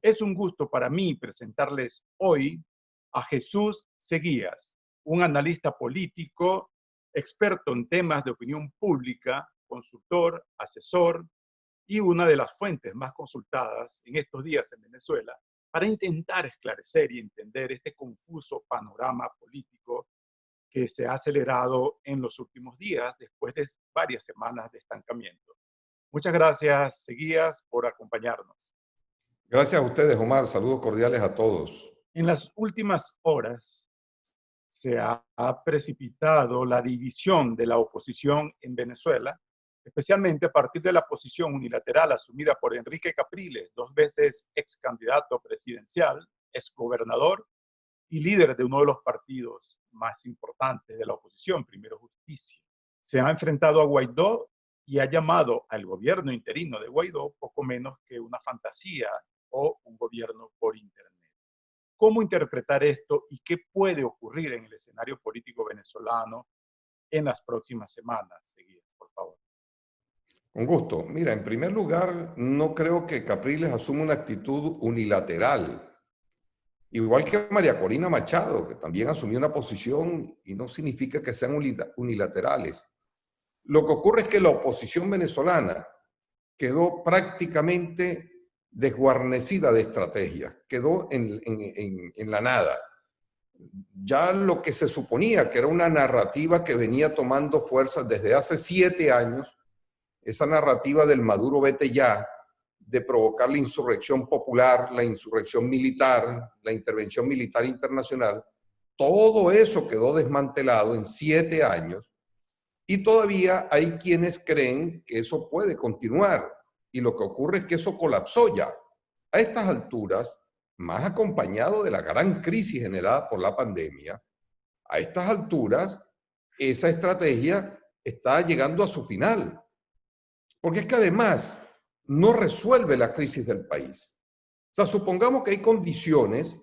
Es un gusto para mí presentarles hoy a Jesús Seguías, un analista político, experto en temas de opinión pública, consultor, asesor y una de las fuentes más consultadas en estos días en Venezuela para intentar esclarecer y entender este confuso panorama político que se ha acelerado en los últimos días después de varias semanas de estancamiento. Muchas gracias, Seguías, por acompañarnos. Gracias a ustedes, Omar. Saludos cordiales a todos. En las últimas horas se ha precipitado la división de la oposición en Venezuela, especialmente a partir de la posición unilateral asumida por Enrique Capriles, 2 veces ex candidato presidencial, ex gobernador y líder de uno de los partidos más importantes de la oposición, Primero Justicia. Se ha enfrentado a Guaidó y ha llamado al gobierno interino de Guaidó poco menos que una fantasía o un gobierno por Internet. ¿Cómo interpretar esto y qué puede ocurrir en el escenario político venezolano en las próximas semanas? Seguidas, por favor. Con gusto. Mira, en primer lugar, no creo que Capriles asuma una actitud unilateral. Igual que María Corina Machado, que también asumió una posición y no significa que sean unilaterales. Lo que ocurre es que la oposición venezolana quedó prácticamente desguarnecida de estrategias, quedó en la nada. Ya lo que se suponía que era una narrativa que venía tomando fuerza desde hace 7 años, esa narrativa del Maduro vete ya, de provocar la insurrección popular, la insurrección militar, la intervención militar internacional, todo eso quedó desmantelado en 7 años y todavía hay quienes creen que eso puede continuar. Y lo que ocurre es que eso colapsó ya. A estas alturas, más acompañado de la gran crisis generada por la pandemia, a estas alturas, esa estrategia está llegando a su final. Porque es que además no resuelve la crisis del país. O sea, supongamos que hay condiciones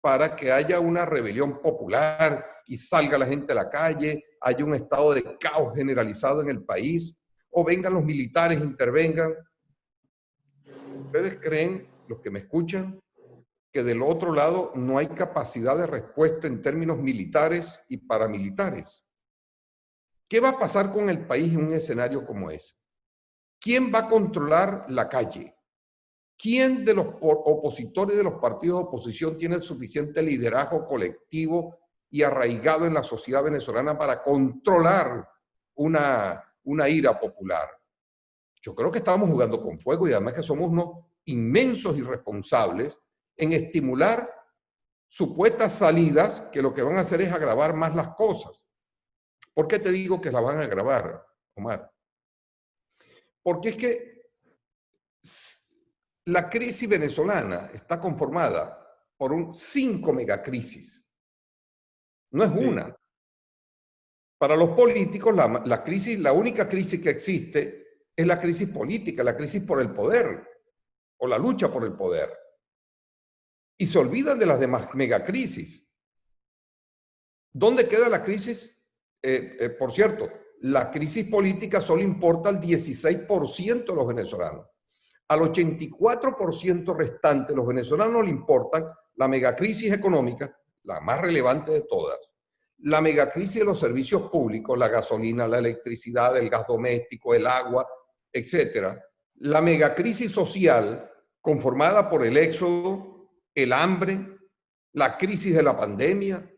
para que haya una rebelión popular y salga la gente a la calle, haya un estado de caos generalizado en el país, o vengan los militares, intervengan. ¿Ustedes creen, los que me escuchan, que del otro lado no hay capacidad de respuesta en términos militares y paramilitares? ¿Qué va a pasar con el país en un escenario como ese? ¿Quién va a controlar la calle? ¿Quién de los opositores de los partidos de oposición tiene el suficiente liderazgo colectivo y arraigado en la sociedad venezolana para controlar una ira popular? Yo creo que estamos jugando con fuego y además que somos unos inmensos irresponsables en estimular supuestas salidas que lo que van a hacer es agravar más las cosas. ¿Por qué te digo que las van a agravar, Omar? Porque es que la crisis venezolana está conformada por 5 megacrisis. No es una. Para los políticos, la única crisis que existe es la crisis política, la crisis por el poder o la lucha por el poder. Y se olvidan de las demás megacrisis. ¿Dónde queda la crisis? Por cierto, la crisis política solo importa al 16% de los venezolanos. Al 84% restante, los venezolanos le importan la megacrisis económica, la más relevante de todas, la megacrisis de los servicios públicos, la gasolina, la electricidad, el gas doméstico, el agua, etc. La megacrisis social, conformada por el éxodo, el hambre, la crisis de la pandemia,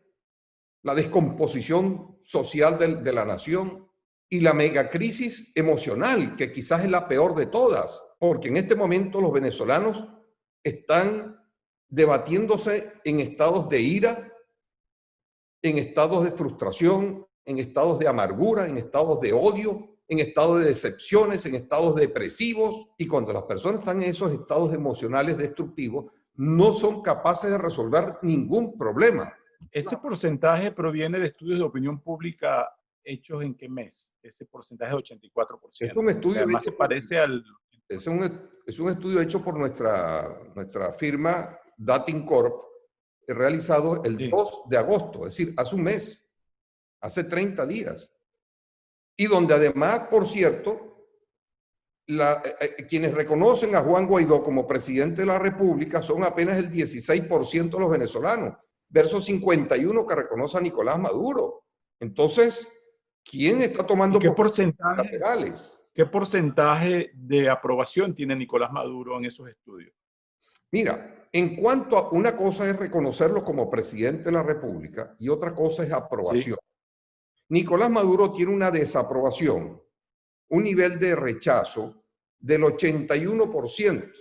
la descomposición social de la nación y la megacrisis emocional, que quizás es la peor de todas, porque en este momento los venezolanos están debatiéndose en estados de ira, en estados de frustración, en estados de amargura, en estados de odio, en estados de decepciones, en estados depresivos. Y cuando las personas están en esos estados emocionales destructivos, no son capaces de resolver ningún problema. ¿Ese porcentaje proviene de estudios de opinión pública hechos en qué mes? Ese porcentaje de 84%. Es un estudio además se parece al... Es un estudio hecho por nuestra firma Dating Corp, realizado el 2 de agosto, es decir, hace un mes, hace 30 días. Y donde además, por cierto, quienes reconocen a Juan Guaidó como presidente de la República son apenas el 16% de los venezolanos, versus 51% que reconoce a Nicolás Maduro. Entonces, ¿quién está tomando ¿Y posiciones laterales? qué porcentaje de aprobación tiene Nicolás Maduro en esos estudios? Mira, en cuanto a una cosa es reconocerlo como presidente de la República y otra cosa es aprobación. Sí. Nicolás Maduro tiene una desaprobación, un nivel de rechazo del 81%.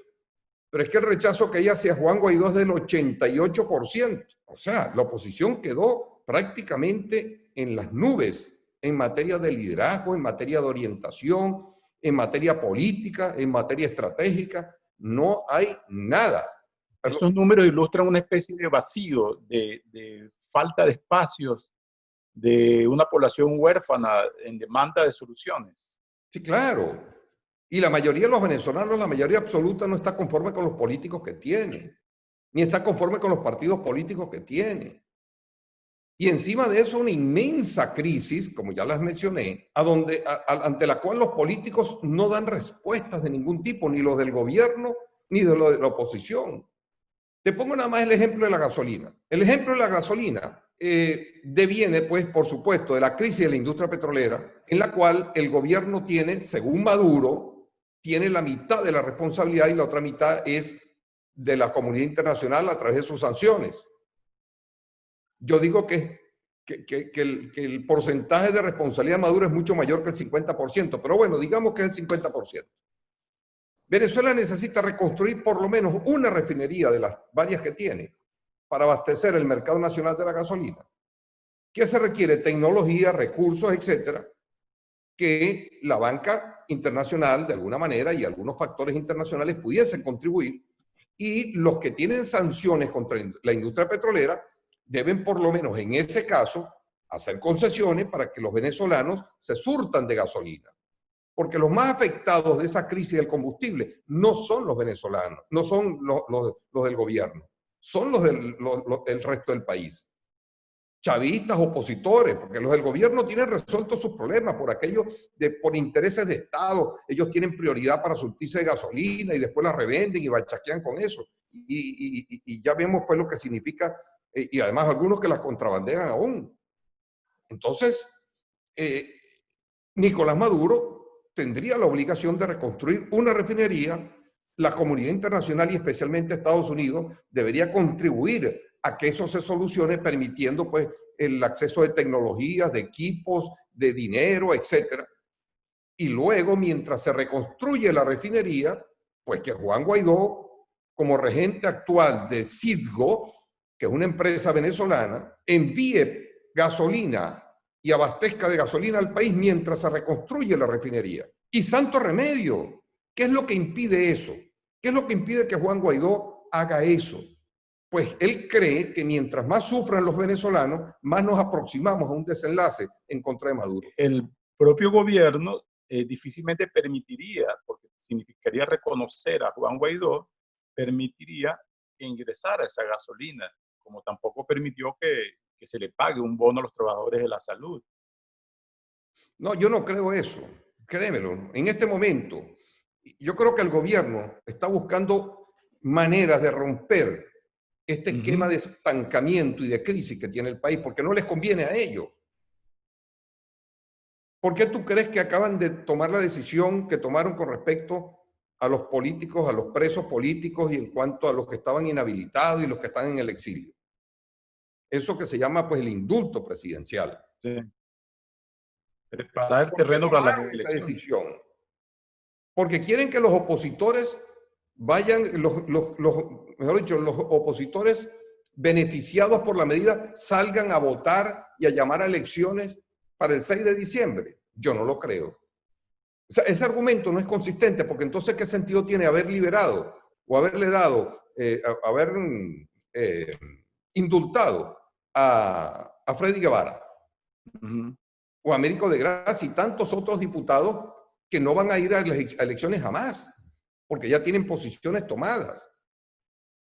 Pero es que el rechazo que hay hacia Juan Guaidó es del 88%. O sea, la oposición quedó prácticamente en las nubes en materia de liderazgo, en materia de orientación, en materia política, en materia estratégica. No hay nada. Esos números ilustran una especie de vacío, de falta de espacios, de una población huérfana en demanda de soluciones. Sí, claro. Y la mayoría de los venezolanos, la mayoría absoluta, no está conforme con los políticos que tiene, ni está conforme con los partidos políticos que tiene. Y encima de eso, una inmensa crisis, como ya las mencioné, ante la cual los políticos no dan respuestas de ningún tipo, ni los del gobierno, ni de los de la oposición. Te pongo nada más el ejemplo de la gasolina. El ejemplo de la gasolina deviene, pues, por supuesto, de la crisis de la industria petrolera, en la cual el gobierno tiene, según Maduro, tiene la mitad de la responsabilidad y la otra mitad es de la comunidad internacional a través de sus sanciones. Yo digo que el porcentaje de responsabilidad de Maduro es mucho mayor que el 50%, pero bueno, digamos que es el 50%. Venezuela necesita reconstruir por lo menos una refinería de las varias que tiene para abastecer el mercado nacional de la gasolina. ¿Qué se requiere? Tecnología, recursos, etcétera, que la banca internacional, de alguna manera, y algunos factores internacionales pudiesen contribuir, y los que tienen sanciones contra la industria petrolera deben, por lo menos en ese caso, hacer concesiones para que los venezolanos se surtan de gasolina. Porque los más afectados de esa crisis del combustible no son los venezolanos, no son los del gobierno, son los del resto del país. Chavistas, opositores, porque los del gobierno tienen resueltos sus problemas por intereses de Estado. Ellos tienen prioridad para surtirse de gasolina y después la revenden y bachaquean con eso. Y ya vemos pues lo que significa, y además algunos que las contrabandean aún. Entonces, Nicolás Maduro tendría la obligación de reconstruir una refinería. La comunidad internacional y especialmente Estados Unidos debería contribuir a que eso se solucione, permitiendo pues el acceso de tecnologías, de equipos, de dinero, etcétera. Y luego, mientras se reconstruye la refinería, pues que Juan Guaidó, como regente actual de Citgo, que es una empresa venezolana, envíe gasolina y abastezca de gasolina al país mientras se reconstruye la refinería. Y santo remedio, ¿qué es lo que impide eso? ¿Qué es lo que impide que Juan Guaidó haga eso? Pues él cree que mientras más sufran los venezolanos, más nos aproximamos a un desenlace en contra de Maduro. El propio gobierno difícilmente permitiría, porque significaría reconocer a Juan Guaidó, permitiría que ingresara esa gasolina, como tampoco permitió que se le pague un bono a los trabajadores de la salud. No, yo no creo eso, créemelo. En este momento, yo creo que el gobierno está buscando maneras de romper este esquema de estancamiento y de crisis que tiene el país, porque no les conviene a ellos. ¿Por qué tú crees que acaban de tomar la decisión que tomaron con respecto a los políticos, a los presos políticos y en cuanto a los que estaban inhabilitados y los que están en el exilio? Eso que se llama pues el indulto presidencial. Sí. Preparar el terreno para las elecciones. Esa decisión. Porque quieren que los opositores vayan, mejor dicho, los opositores beneficiados por la medida salgan a votar y a llamar a elecciones para el 6 de diciembre. Yo no lo creo. O sea, ese argumento no es consistente, porque entonces, ¿qué sentido tiene haber liberado o haberle dado, haber indultado a Freddy Guevara o a Américo de Gracia y tantos otros diputados que no van a ir a elecciones jamás, porque ya tienen posiciones tomadas?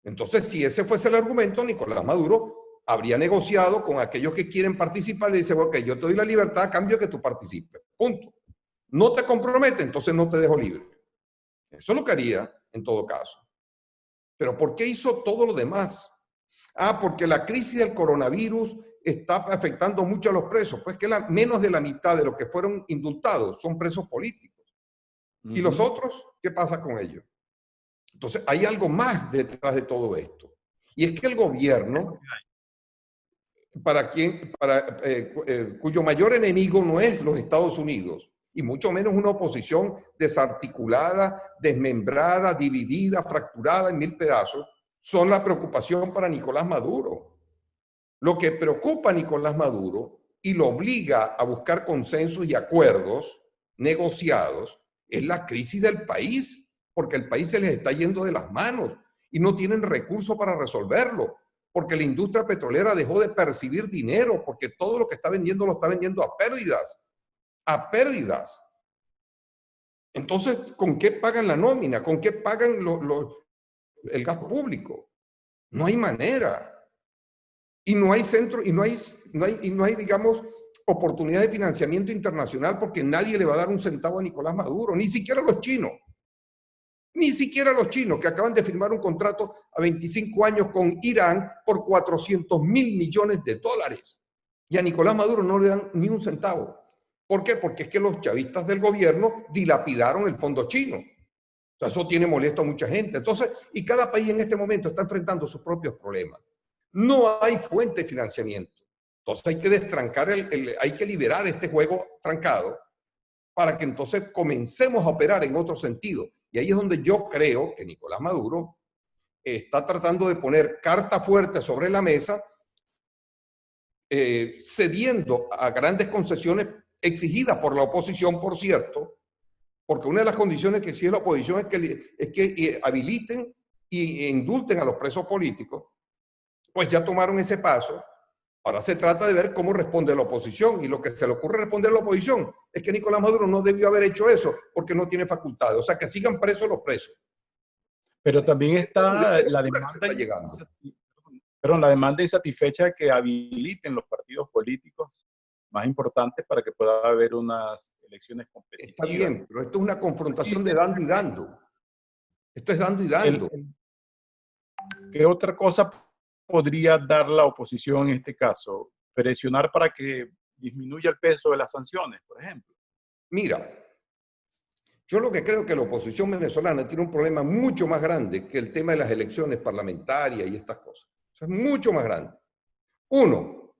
Entonces, si ese fuese el argumento, Nicolás Maduro habría negociado con aquellos que quieren participar y dice, ok, yo te doy la libertad a cambio de que tú participes. Punto. No te compromete, entonces no te dejo libre. Eso es lo que haría en todo caso. Pero ¿por qué hizo todo lo demás? Ah, porque la crisis del coronavirus está afectando mucho a los presos. Pues que menos de la mitad de los que fueron indultados son presos políticos. ¿Y los otros? ¿Qué pasa con ellos? Entonces, hay algo más detrás de todo esto. Y es que el gobierno, cuyo mayor enemigo no es los Estados Unidos, y mucho menos una oposición desarticulada, desmembrada, dividida, fracturada en 1000 pedazos, son la preocupación para Nicolás Maduro. Lo que preocupa a Nicolás Maduro y lo obliga a buscar consensos y acuerdos negociados es la crisis del país, porque el país se les está yendo de las manos y no tienen recursos para resolverlo, porque la industria petrolera dejó de percibir dinero, porque todo lo que está vendiendo lo está vendiendo a pérdidas. A pérdidas. Entonces, ¿con qué pagan la nómina? ¿Con qué pagan el gas público? No hay manera. Y no hay centro, y no hay, digamos, oportunidad de financiamiento internacional porque nadie le va a dar un centavo a Nicolás Maduro, ni siquiera los chinos. Ni siquiera los chinos que acaban de firmar un contrato a 25 años con Irán por 400.000 millones de dólares. Y a Nicolás Maduro no le dan ni un centavo. ¿Por qué? Porque es que los chavistas del gobierno dilapidaron el fondo chino. O sea, eso tiene molesto a mucha gente. Entonces, y cada país en este momento está enfrentando sus propios problemas. No hay fuente de financiamiento. Entonces hay que destrancar, hay que liberar este juego trancado para que entonces comencemos a operar en otro sentido. Y ahí es donde yo creo que Nicolás Maduro está tratando de poner carta fuerte sobre la mesa, cediendo a grandes concesiones exigidas por la oposición, por cierto, porque una de las condiciones que exige la oposición es que habiliten e indulten a los presos políticos. Pues ya tomaron ese paso. Ahora se trata de ver cómo responde la oposición, y lo que se le ocurre responder a la oposición es que Nicolás Maduro no debió haber hecho eso porque no tiene facultades, o sea, que sigan presos los presos. Pero también está la demanda insatisfecha de que habiliten los partidos políticos más importantes para que pueda haber unas elecciones competitivas. Está bien, pero esto es una confrontación de dando y dando. Esto es dando y dando. ¿Qué otra cosa podría dar la oposición en este caso? Presionar para que disminuya el peso de las sanciones, por ejemplo. Mira, yo lo que creo es que la oposición venezolana tiene un problema mucho más grande que el tema de las elecciones parlamentarias y estas cosas. O sea, es mucho más grande. Uno,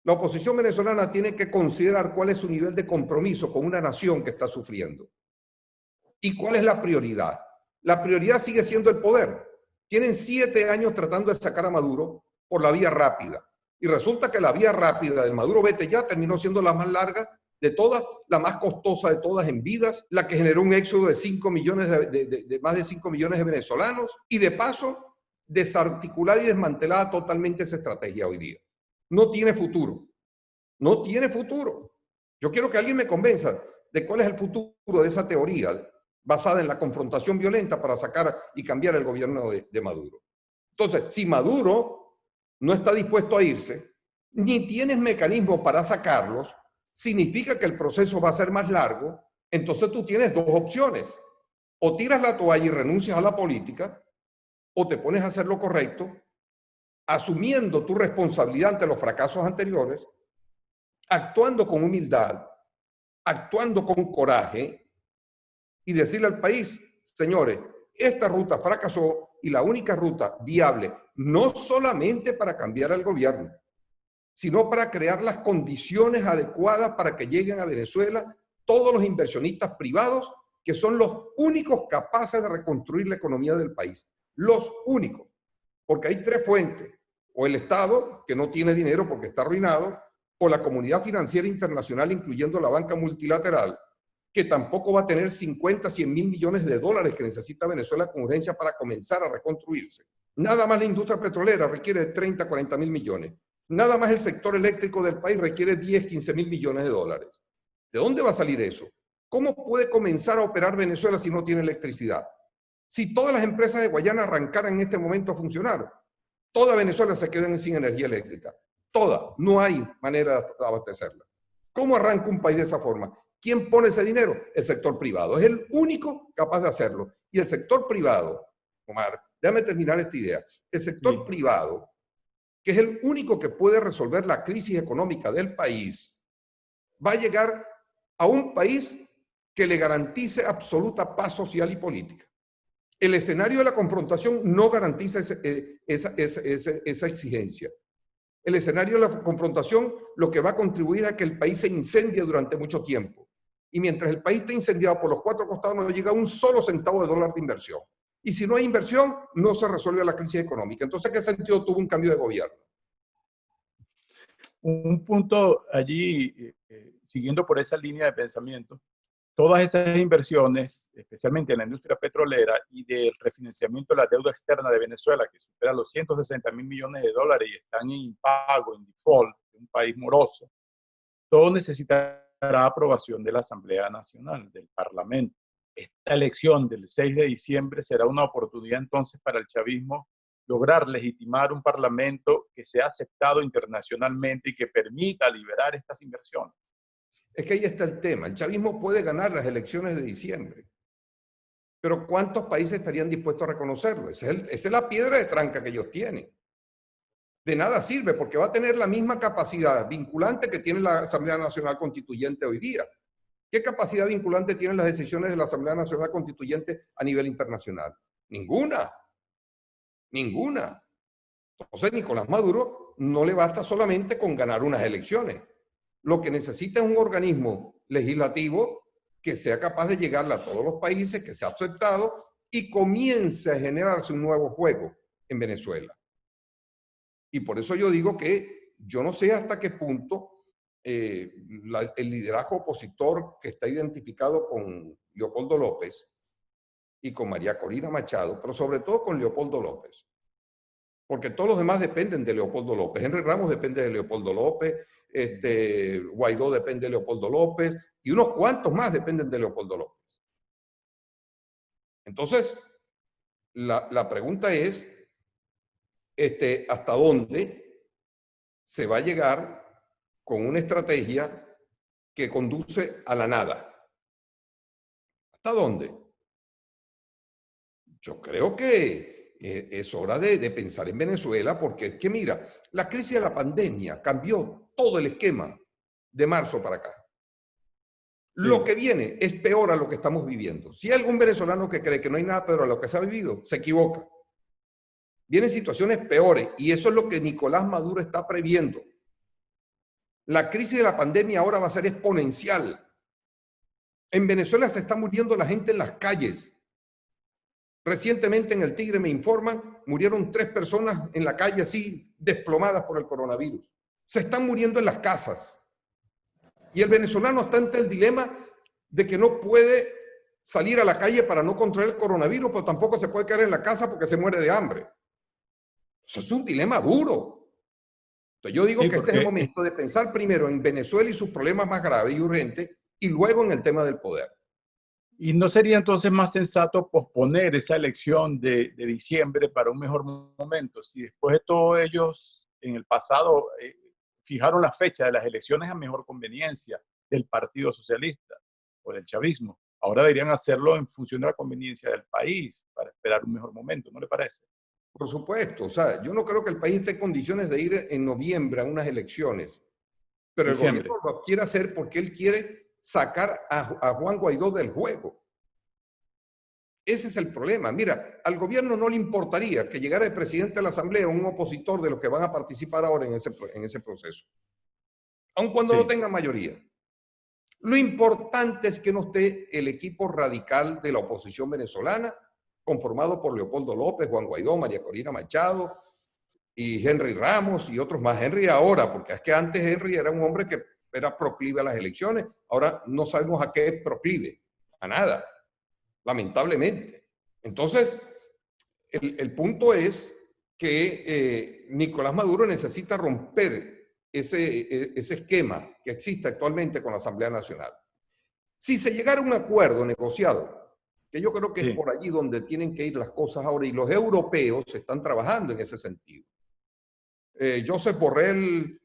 la oposición venezolana tiene que considerar cuál es su nivel de compromiso con una nación que está sufriendo. ¿Y cuál es la prioridad? La prioridad sigue siendo el poder. Tienen 7 años tratando de sacar a Maduro por la vía rápida. Y resulta que la vía rápida del Maduro vete ya terminó siendo la más larga de todas, la más costosa de todas en vidas, la que generó un éxodo de 5 millones de más de 5 millones de venezolanos, y de paso desarticulada y desmantelada totalmente esa estrategia hoy día. No tiene futuro. No tiene futuro. Yo quiero que alguien me convenza de cuál es el futuro de esa teoría basada en la confrontación violenta para sacar y cambiar el gobierno de Maduro. Entonces, si Maduro no está dispuesto a irse, ni tienes mecanismos para sacarlos, significa que el proceso va a ser más largo. Entonces tú tienes dos opciones. O tiras la toalla y renuncias a la política, o te pones a hacer lo correcto, asumiendo tu responsabilidad ante los fracasos anteriores, actuando con humildad, actuando con coraje, y decirle al país, señores, esta ruta fracasó y la única ruta viable, no solamente para cambiar al gobierno, sino para crear las condiciones adecuadas para que lleguen a Venezuela todos los inversionistas privados que son los únicos capaces de reconstruir la economía del país. Los únicos. Porque hay 3 fuentes. O el Estado, que no tiene dinero porque está arruinado, o la comunidad financiera internacional, incluyendo la banca multilateral, que tampoco va a tener 50, 100 mil millones de dólares que necesita Venezuela con urgencia para comenzar a reconstruirse. Nada más la industria petrolera requiere de 30, 40 mil millones. Nada más el sector eléctrico del país requiere 10, 15 mil millones de dólares. ¿De dónde va a salir eso? ¿Cómo puede comenzar a operar Venezuela si no tiene electricidad? Si todas las empresas de Guayana arrancaran en este momento a funcionar, toda Venezuela se queda sin energía eléctrica. Toda. No hay manera de abastecerla. ¿Cómo arranca un país de esa forma? ¿Quién pone ese dinero? El sector privado. Es el único capaz de hacerlo. Y el sector privado, Omar, déjame terminar esta idea. El sector privado, que es el único que puede resolver la crisis económica del país, va a llegar a un país que le garantice absoluta paz social y política. El escenario de la confrontación no garantiza esa exigencia. El escenario de la confrontación lo que va a contribuir a que el país se incendie durante mucho tiempo. Y mientras el país está incendiado por los cuatro costados, no llega un solo centavo de dólar de inversión. Y si no hay inversión, no se resuelve la crisis económica. Entonces, ¿qué sentido tuvo un cambio de gobierno? Un punto allí, siguiendo por esa línea de pensamiento, todas esas inversiones, especialmente en la industria petrolera y del refinanciamiento de la deuda externa de Venezuela, que supera los 160.000 millones de dólares y están en impago, en default, de un país moroso, todo necesitará aprobación de la Asamblea Nacional, del Parlamento. Esta elección del 6 de diciembre será una oportunidad entonces para el chavismo lograr legitimar un parlamento que sea aceptado internacionalmente y que permita liberar estas inversiones. Es que ahí está el tema. El chavismo puede ganar las elecciones de diciembre, pero ¿cuántos países estarían dispuestos a reconocerlo? Esa es la piedra de tranca que ellos tienen. De nada sirve porque va a tener la misma capacidad vinculante que tiene la Asamblea Nacional Constituyente hoy día. ¿Qué capacidad vinculante tienen las decisiones de la Asamblea Nacional Constituyente a nivel internacional? Ninguna. Ninguna. Entonces, Nicolás Maduro no le basta solamente con ganar unas elecciones. Lo que necesita es un organismo legislativo que sea capaz de llegarle a todos los países, que sea aceptado y comience a generarse un nuevo juego en Venezuela. Y por eso yo digo que yo no sé hasta qué punto el liderazgo opositor que está identificado con Leopoldo López y con María Corina Machado, pero sobre todo con Leopoldo López, porque todos los demás dependen de Leopoldo López. Henry Ramos depende de Leopoldo López, Guaidó depende de Leopoldo López y unos cuantos más dependen de Leopoldo López. Entonces, la pregunta es ¿hasta dónde se va a llegar con una estrategia que conduce a la nada? ¿Hasta dónde? Yo creo que es hora de pensar en Venezuela, porque es que mira, la crisis de la pandemia cambió todo el esquema de marzo para acá. Sí. Lo que viene es peor a lo que estamos viviendo. Si hay algún venezolano que cree que no hay nada peor a lo que se ha vivido, se equivoca. Vienen situaciones peores y eso es lo que Nicolás Maduro está previendo. La crisis de la pandemia ahora va a ser exponencial. En Venezuela se está muriendo la gente en las calles. Recientemente en el Tigre me informan, murieron 3 personas en la calle así desplomadas por el coronavirus. Se están muriendo en las casas. Y el venezolano está ante el dilema de que no puede salir a la calle para no contraer el coronavirus, pero tampoco se puede quedar en la casa porque se muere de hambre. Eso es un dilema duro. Entonces yo digo que este es el momento de pensar primero en Venezuela y sus problemas más graves y urgentes y luego en el tema del poder. ¿Y no sería entonces más sensato posponer esa elección de diciembre para un mejor momento? Si después de todo ellos en el pasado fijaron la fecha de las elecciones a mejor conveniencia del Partido Socialista o del chavismo, ahora deberían hacerlo en función de la conveniencia del país para esperar un mejor momento, ¿no le parece? Por supuesto, o sea, yo no creo que el país esté en condiciones de ir en noviembre a unas elecciones, pero el gobierno lo quiere hacer porque él quiere sacar a Juan Guaidó del juego. Ese es el problema. Mira, al gobierno no le importaría que llegara el presidente de la Asamblea, un opositor de los que van a participar ahora en ese proceso, aun cuando no tenga mayoría. Lo importante es que no esté el equipo radical de la oposición venezolana, conformado por Leopoldo López, Juan Guaidó, María Corina Machado y Henry Ramos y otros más. Henry ahora, porque es que antes Henry era un hombre que era proclive a las elecciones, ahora no sabemos a qué es proclive, a nada, lamentablemente. Entonces, el punto es que Nicolás Maduro necesita romper ese esquema que existe actualmente con la Asamblea Nacional. Si se llegara a un acuerdo negociado, que yo creo que es por allí donde tienen que ir las cosas ahora, y los europeos están trabajando en ese sentido. Josep Borrell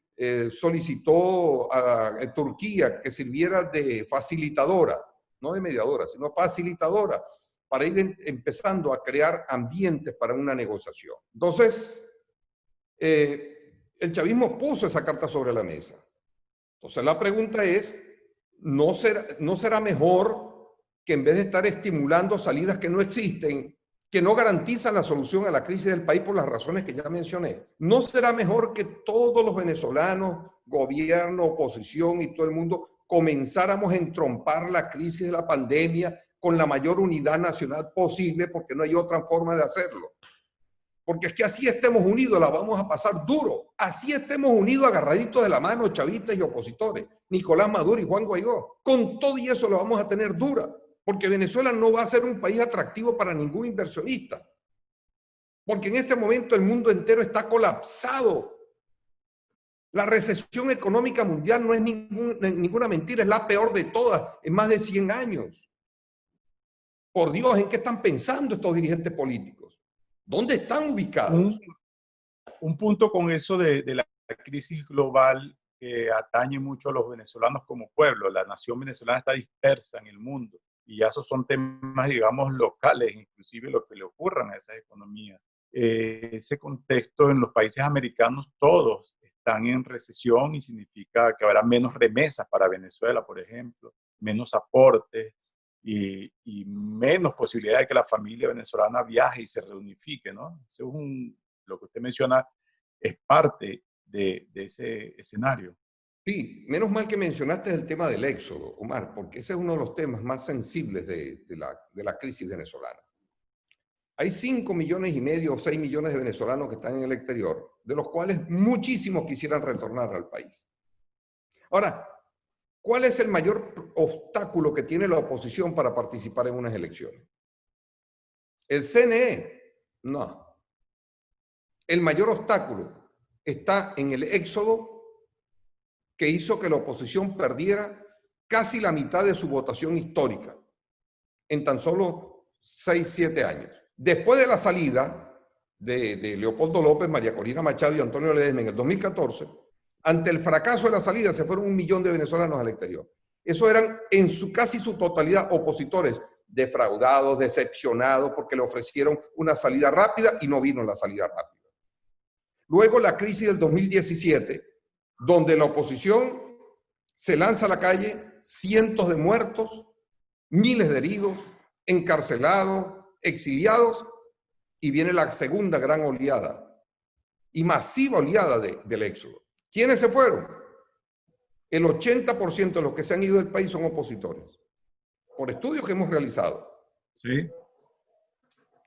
solicitó a Turquía que sirviera de facilitadora, no de mediadora, sino facilitadora, para ir empezando a crear ambientes para una negociación. Entonces, el chavismo puso esa carta sobre la mesa. Entonces la pregunta es, ¿no será mejor que en vez de estar estimulando salidas que no existen, que no garantizan la solución a la crisis del país por las razones que ya mencioné, no será mejor que todos los venezolanos, gobierno, oposición y todo el mundo comenzáramos a entrompar la crisis de la pandemia con la mayor unidad nacional posible, porque no hay otra forma de hacerlo? Porque es que así estemos unidos, la vamos a pasar duro. Así estemos unidos, agarraditos de la mano, chavistas y opositores, Nicolás Maduro y Juan Guaidó. Con todo y eso lo vamos a tener dura, porque Venezuela no va a ser un país atractivo para ningún inversionista. Porque en este momento el mundo entero está colapsado. La recesión económica mundial no es ninguna mentira, es la peor de todas en más de 100 años. Por Dios, ¿en qué están pensando estos dirigentes políticos? ¿Dónde están ubicados? Un punto con eso de la crisis global que atañe mucho a los venezolanos como pueblo. La nación venezolana está dispersa en el mundo y ya esos son temas, digamos, locales, inclusive lo que le ocurran a esas economías. Ese contexto en los países americanos, todos están en recesión y significa que habrá menos remesas para Venezuela, por ejemplo, menos aportes y menos posibilidad de que la familia venezolana viaje y se reunifique, ¿no? Eso es lo que usted menciona es parte de ese escenario. Sí, menos mal que mencionaste el tema del éxodo, Omar, porque ese es uno de los temas más sensibles de la crisis venezolana. Hay 5,5 millones o 6 millones de venezolanos que están en el exterior, de los cuales muchísimos quisieran retornar al país. Ahora, ¿cuál es el mayor obstáculo que tiene la oposición para participar en unas elecciones? ¿El CNE? No. El mayor obstáculo está en el éxodo que hizo que la oposición perdiera casi la mitad de su votación histórica en tan solo 6, 7 años. Después de la salida de Leopoldo López, María Corina Machado y Antonio Ledesma en el 2014, ante el fracaso de la salida se fueron 1 millón de venezolanos al exterior. Eso eran en casi su totalidad opositores, defraudados, decepcionados, porque le ofrecieron una salida rápida y no vino la salida rápida. Luego la crisis del 2017, donde la oposición se lanza a la calle, cientos de muertos, miles de heridos, encarcelados, exiliados, y viene la segunda gran oleada y masiva oleada del éxodo. ¿Quiénes se fueron? El 80% de los que se han ido del país son opositores, por estudios que hemos realizado. Sí.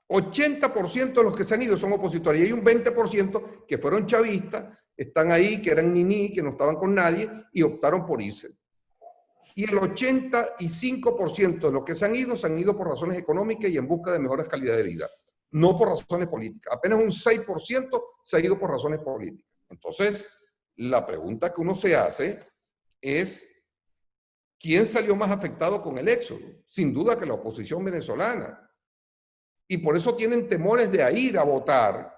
80% de los que se han ido son opositores y hay un 20% que fueron chavistas, están ahí, que eran niní, que no estaban con nadie y optaron por irse. Y el 85% de los que se han ido por razones económicas y en busca de mejores calidad de vida, no por razones políticas. Apenas un 6% se ha ido por razones políticas. Entonces, la pregunta que uno se hace es, ¿quién salió más afectado con el éxodo? Sin duda que la oposición venezolana. Y por eso tienen temores de ir a votar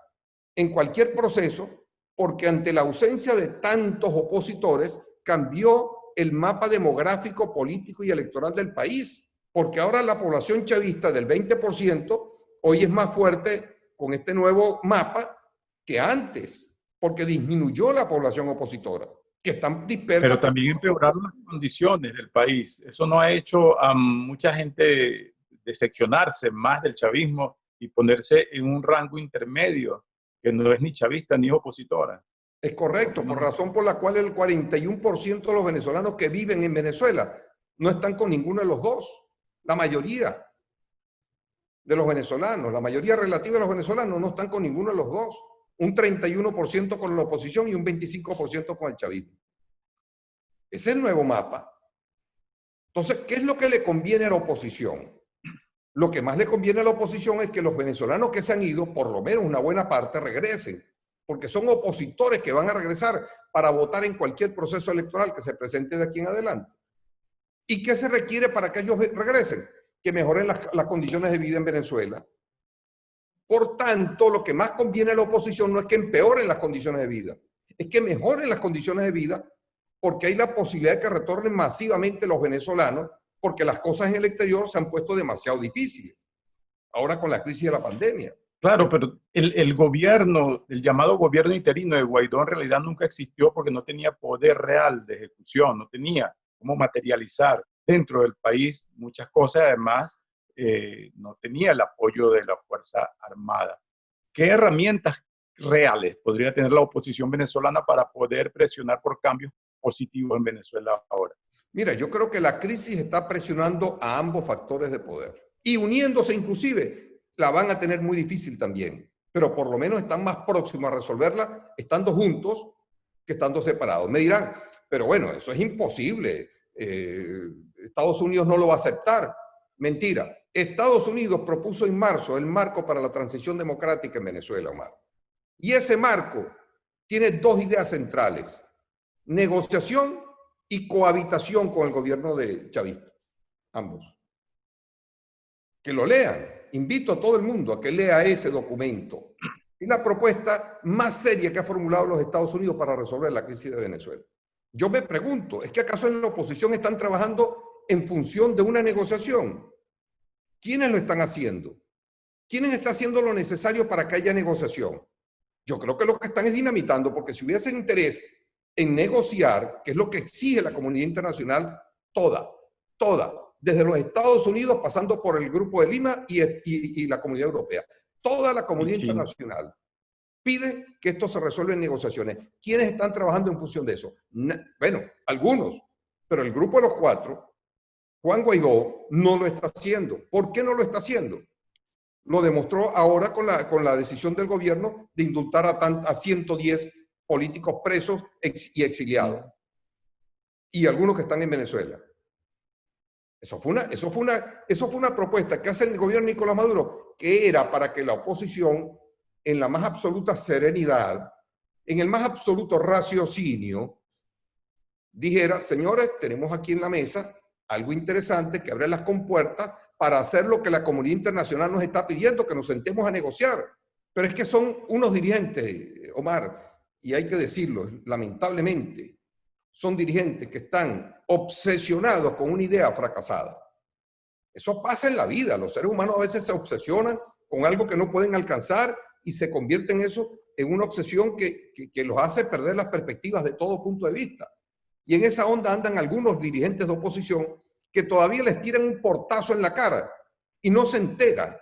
en cualquier proceso, porque ante la ausencia de tantos opositores, cambió el mapa demográfico, político y electoral del país. Porque ahora la población chavista del 20% hoy es más fuerte con este nuevo mapa que antes, porque disminuyó la población opositora, que están dispersas. Pero también empeoraron las condiciones del país. Eso no ha hecho a mucha gente decepcionarse más del chavismo y ponerse en un rango intermedio, que no es ni chavista ni opositora. Es correcto, por razón por la cual el 41% de los venezolanos que viven en Venezuela no están con ninguno de los dos. La mayoría de los venezolanos, la mayoría relativa de los venezolanos no están con ninguno de los dos. Un 31% con la oposición y un 25% con el chavismo. Ese es el nuevo mapa. Entonces, ¿qué es lo que le conviene a la oposición? Lo que más le conviene a la oposición es que los venezolanos que se han ido, por lo menos una buena parte, regresen, porque son opositores que van a regresar para votar en cualquier proceso electoral que se presente de aquí en adelante. ¿Y qué se requiere para que ellos regresen? Que mejoren las condiciones de vida en Venezuela. Por tanto, lo que más conviene a la oposición no es que empeoren las condiciones de vida, es que mejoren las condiciones de vida, porque hay la posibilidad de que retornen masivamente los venezolanos, porque las cosas en el exterior se han puesto demasiado difíciles, ahora con la crisis de la pandemia. Claro, pero el gobierno, el llamado gobierno interino de Guaidó en realidad nunca existió porque no tenía poder real de ejecución, no tenía cómo materializar dentro del país muchas cosas, además no tenía el apoyo de la Fuerza Armada. ¿Qué herramientas reales podría tener la oposición venezolana para poder presionar por cambios positivos en Venezuela ahora? Mira, yo creo que la crisis está presionando a ambos factores de poder y uniéndose inclusive la van a tener muy difícil también, pero por lo menos están más próximos a resolverla estando juntos que estando separados. Me dirán, pero bueno, eso es imposible, Estados Unidos no lo va a aceptar. Mentira, Estados Unidos propuso en marzo el marco para la transición democrática en Venezuela, Omar. Y ese marco tiene dos ideas centrales: negociación y cohabitación con el gobierno de chavista, ambos. Que lo lean. Invito a todo el mundo a que lea ese documento. Es la propuesta más seria que ha formulado los Estados Unidos para resolver la crisis de Venezuela. Yo me pregunto, ¿es que acaso en la oposición están trabajando en función de una negociación? ¿Quiénes lo están haciendo? ¿Quiénes están haciendo lo necesario para que haya negociación? Yo creo que lo que están es dinamitando, porque si hubiese interés en negociar, que es lo que exige la comunidad internacional, toda, desde los Estados Unidos, pasando por el Grupo de Lima y la Comunidad Europea, toda la comunidad internacional pide que esto se resuelva en negociaciones. ¿Quiénes están trabajando en función de eso? Bueno, algunos, pero el Grupo de los Cuatro, Juan Guaidó, no lo está haciendo. ¿Por qué no lo está haciendo? Lo demostró ahora con la decisión del gobierno de indultar a 110 políticos presos y exiliados. Y algunos que están en Venezuela. Eso fue una propuesta que hace el gobierno de Nicolás Maduro, que era para que la oposición, en la más absoluta serenidad, en el más absoluto raciocinio, dijera: señores, tenemos aquí en la mesa algo interesante que abre las compuertas para hacer lo que la comunidad internacional nos está pidiendo, que nos sentemos a negociar. Pero es que son unos dirigentes, Omar, y hay que decirlo, lamentablemente, son dirigentes que están obsesionados con una idea fracasada. Eso pasa en la vida. Los seres humanos a veces se obsesionan con algo que no pueden alcanzar y se convierte en eso en una obsesión que los hace perder las perspectivas de todo punto de vista. Y en esa onda andan algunos dirigentes de oposición que todavía les tiran un portazo en la cara y no se enteran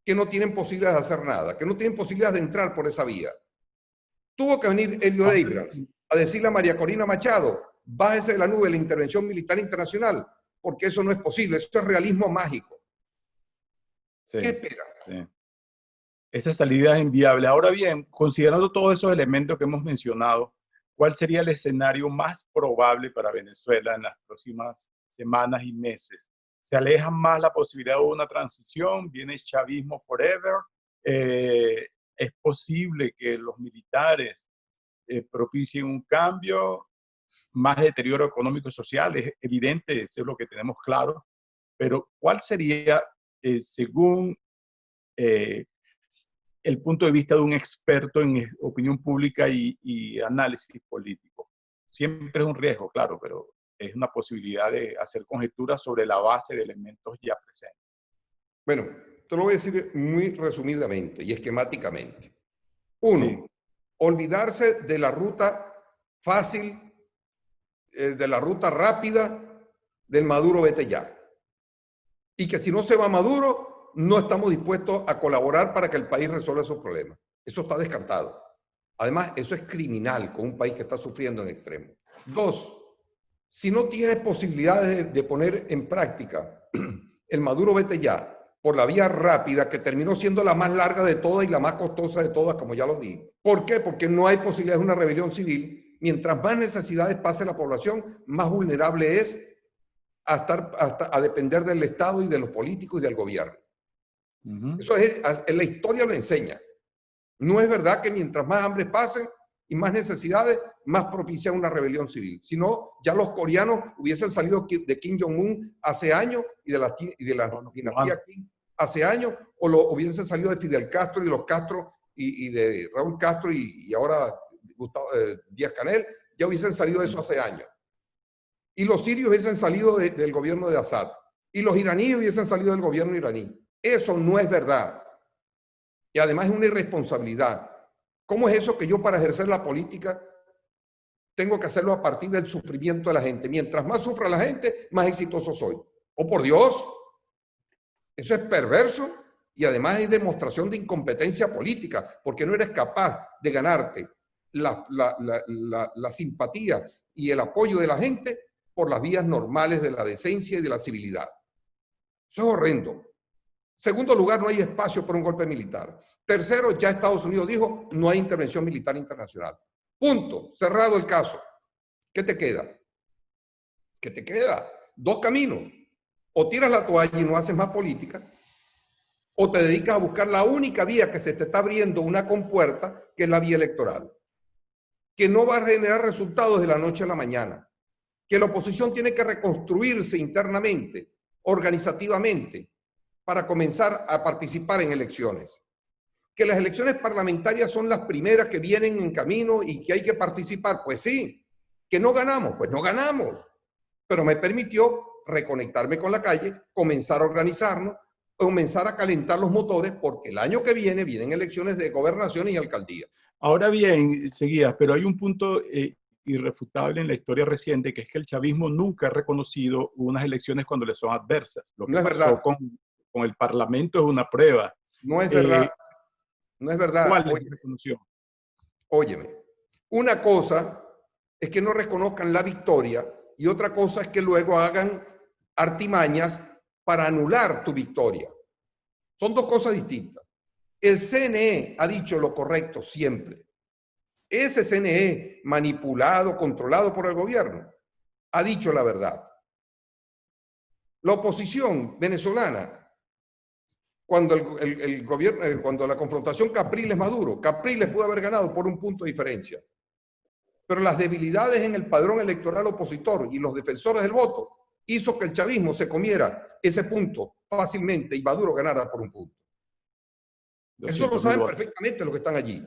que no tienen posibilidades de hacer nada, que no tienen posibilidades de entrar por esa vía. Tuvo que venir Elliot Abrams a decirle a María Corina Machado: bájese de la nube de la intervención militar internacional, porque eso no es posible, eso es realismo mágico. Sí, ¿Qué espera? Sí. Esa salida es inviable. Ahora bien, considerando todos esos elementos que hemos mencionado, ¿cuál sería el escenario más probable para Venezuela en las próximas semanas y meses? ¿Se aleja más la posibilidad de una transición? ¿Viene chavismo forever? ¿Es posible que los militares propicien un cambio? Más deterioro económico y social, es evidente, eso es lo que tenemos claro, pero ¿cuál sería, según el punto de vista de un experto en opinión pública y análisis político? Siempre es un riesgo, claro, pero es una posibilidad de hacer conjeturas sobre la base de elementos ya presentes. Bueno, te lo voy a decir muy resumidamente y esquemáticamente. Uno, sí, olvidarse de la ruta fácil, de la ruta rápida del Maduro vete ya. Y que si no se va Maduro, no estamos dispuestos a colaborar para que el país resuelva esos problemas. Eso está descartado. Además, eso es criminal con un país que está sufriendo en extremo. Dos, si no tienes posibilidades de poner en práctica el Maduro vete ya por la vía rápida, que terminó siendo la más larga de todas y la más costosa de todas, como ya lo dije. ¿Por qué? Porque no hay posibilidad de una rebelión civil. Mientras más necesidades pase la población, más vulnerable es a depender del Estado y de los políticos y del gobierno. Eso la historia lo enseña. No es verdad que mientras más hambre pase y más necesidades, más propicia una rebelión civil. Si no, ya los coreanos hubiesen salido de Kim Jong-un hace años y de la dinastía Kim hace años, o hubiesen salido de Fidel Castro y de los Castro y de Raúl Castro y ahora Díaz-Canel, ya hubiesen salido de eso hace años. Y los sirios hubiesen salido del gobierno de Assad. Y los iraníes hubiesen salido del gobierno iraní. Eso no es verdad. Y además es una irresponsabilidad. ¿Cómo es eso que yo para ejercer la política tengo que hacerlo a partir del sufrimiento de la gente? Mientras más sufra la gente, más exitoso soy. ¡Oh, por Dios! Eso es perverso y además es demostración de incompetencia política, porque no eres capaz de ganarte la simpatía y el apoyo de la gente por las vías normales de la decencia y de la civilidad. Eso es horrendo. Segundo lugar, no hay espacio para un golpe militar. Tercero, ya Estados Unidos dijo, no hay intervención militar internacional. Punto. Cerrado el caso. ¿Qué te queda? ¿Qué te queda? Dos caminos. O tiras la toalla y no haces más política, o te dedicas a buscar la única vía que se te está abriendo una compuerta, que es la vía electoral, que no va a generar resultados de la noche a la mañana, que la oposición tiene que reconstruirse internamente, organizativamente, para comenzar a participar en elecciones. Que las elecciones parlamentarias son las primeras que vienen en camino y que hay que participar, pues sí. Que no ganamos, pues no ganamos. Pero me permitió reconectarme con la calle, comenzar a organizarnos, comenzar a calentar los motores, porque el año que vienen elecciones de gobernación y alcaldía. Ahora bien, seguidas, pero hay un punto irrefutable en la historia reciente, que es que el chavismo nunca ha reconocido unas elecciones cuando le son adversas. Lo que No es pasó verdad. con el Parlamento es una prueba. No es verdad. No es verdad. ¿Cuál es la reconoció? Óyeme, una cosa es que no reconozcan la victoria y otra cosa es que luego hagan artimañas para anular tu victoria. Son dos cosas distintas. El CNE ha dicho lo correcto siempre. Ese CNE manipulado, controlado por el gobierno, ha dicho la verdad. La oposición venezolana, cuando el gobierno, cuando la confrontación Capriles-Maduro, Capriles pudo haber ganado por un punto de diferencia. Pero las debilidades en el padrón electoral opositor y los defensores del voto hizo que el chavismo se comiera ese punto fácilmente y Maduro ganara por un punto. Eso lo saben perfectamente los que están allí.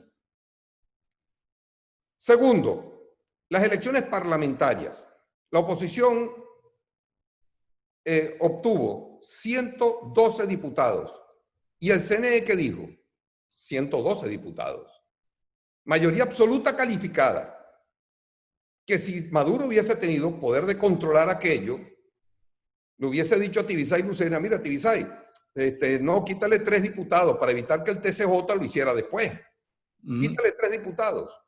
Segundo, las elecciones parlamentarias. La oposición obtuvo 112 diputados. ¿Y el CNE qué dijo? 112 diputados. Mayoría absoluta calificada. Que si Maduro hubiese tenido poder de controlar aquello, le hubiese dicho a Tibisay Lucena, mira Tibisay, no, quítale 3 diputados para evitar que el TCJ lo hiciera después. Quítale 3 diputados.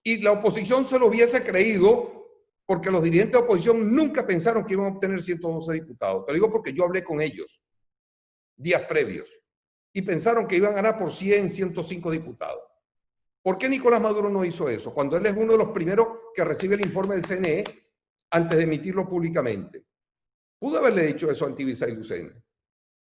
Y la oposición se lo hubiese creído porque los dirigentes de oposición nunca pensaron que iban a obtener 112 diputados. Te lo digo porque yo hablé con ellos días previos y pensaron que iban a ganar por 100, 105 diputados. ¿Por qué Nicolás Maduro no hizo eso? Cuando él es uno de los primeros que recibe el informe del CNE antes de emitirlo públicamente. Pudo haberle dicho eso a Tibisay Lucena.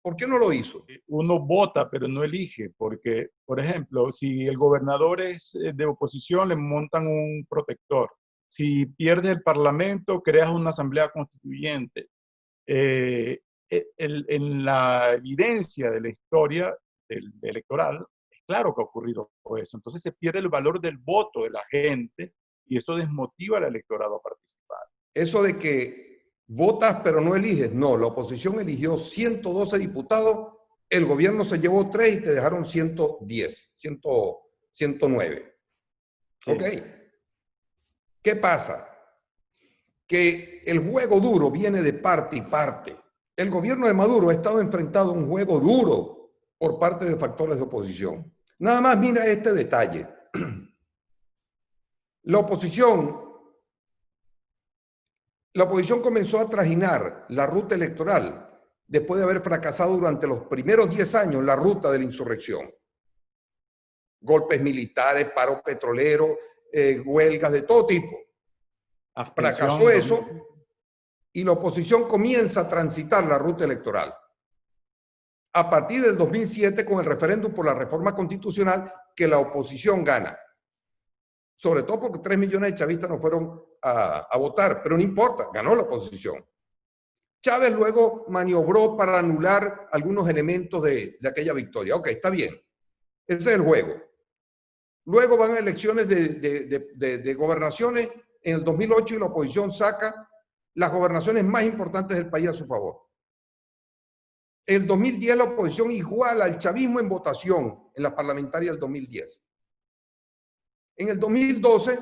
¿Por qué no lo hizo? Uno vota, pero no elige, porque, por ejemplo, si el gobernador es de oposición, le montan un protector. Si pierdes el parlamento, creas una asamblea constituyente. En la evidencia de la historia electoral, es claro que ha ocurrido eso. Entonces se pierde el valor del voto de la gente y eso desmotiva al electorado a participar. Eso de que votas pero no eliges, no, la oposición eligió 112 diputados, el gobierno se llevó 3 y te dejaron 110, 109. Sí. ¿Ok? ¿Qué pasa? Que el juego duro viene de parte y parte. El gobierno de Maduro ha estado enfrentado a un juego duro por parte de factores de oposición. Nada más mira este detalle. La oposición comenzó a trajinar la ruta electoral después de haber fracasado durante los primeros 10 años la ruta de la insurrección. Golpes militares, paro petrolero, huelgas de todo tipo. Fracasó eso y la oposición comienza a transitar la ruta electoral. A partir del 2007, con el referéndum por la reforma constitucional, que la oposición gana. Sobre todo porque 3 millones de chavistas no fueron a votar, pero no importa, ganó la oposición. Chávez luego maniobró para anular algunos elementos de aquella victoria. Ok, está bien. Ese es el juego. Luego van a elecciones de gobernaciones en el 2008 y la oposición saca las gobernaciones más importantes del país a su favor. En el 2010 la oposición iguala al chavismo en votación en la parlamentaria del 2010. En el 2012,